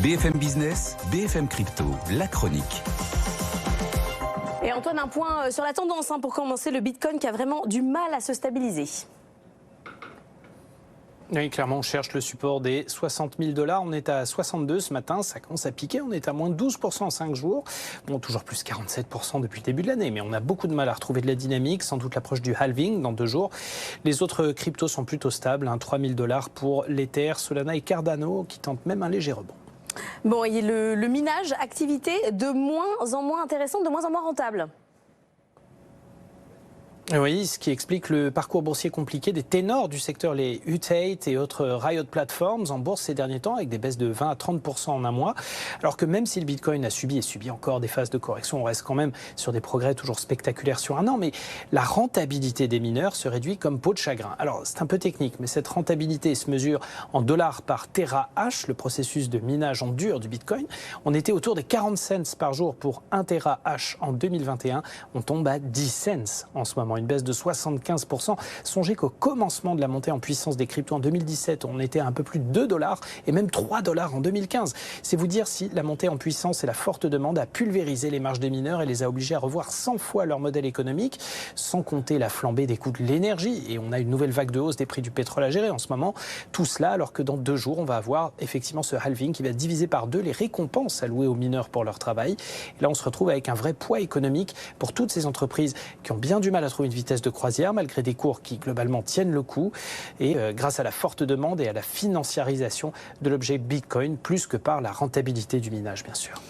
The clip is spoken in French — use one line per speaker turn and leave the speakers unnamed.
BFM Business, BFM Crypto, la chronique.
Et Antoine, un point sur la tendance pour commencer, le Bitcoin qui a vraiment du mal à se stabiliser.
Oui, clairement, on cherche le support des 60 000 $. On est à 62 ce matin, ça commence à piquer. On est à moins de 12% en 5 jours. Bon, toujours plus 47% depuis le début de l'année, mais on a beaucoup de mal à retrouver de la dynamique, sans doute l'approche du halving dans 2 jours. Les autres cryptos sont plutôt stables, 3 000 $ pour l'Ether, Solana et Cardano, qui tentent même un léger rebond.
Bon, et le minage, activité de moins en moins intéressante, de moins en moins rentable.
Oui, ce qui explique le parcours boursier compliqué des ténors du secteur, les Hut 8 et autres Riot Platforms en bourse ces derniers temps, avec des baisses de 20 à 30% en un mois. Alors que même si le Bitcoin a subi et subit encore des phases de correction, on reste quand même sur des progrès toujours spectaculaires sur un an. Mais la rentabilité des mineurs se réduit comme peau de chagrin. Alors c'est un peu technique, mais cette rentabilité se mesure en dollars par terahash, le processus de minage en dur du Bitcoin. On était autour des 40 cents par jour pour 1 terahash en 2021. On tombe à 10 cents en ce moment. Une baisse de 75%. Songez qu'au commencement de la montée en puissance des cryptos en 2017, on était à un peu plus de 2 $ et même 3 $ en 2015. C'est vous dire si la montée en puissance et la forte demande a pulvérisé les marges des mineurs et les a obligés à revoir 100 fois leur modèle économique, sans compter la flambée des coûts de l'énergie. Et on a une nouvelle vague de hausse des prix du pétrole à gérer en ce moment. Tout cela alors que dans 2 jours, on va avoir effectivement ce halving qui va diviser par 2 les récompenses allouées aux mineurs pour leur travail. Et là, on se retrouve avec un vrai poids économique pour toutes ces entreprises qui ont bien du mal à trouver une vitesse de croisière malgré des cours qui globalement tiennent le coup et grâce à la forte demande et à la financiarisation de l'objet Bitcoin plus que par la rentabilité du minage bien sûr.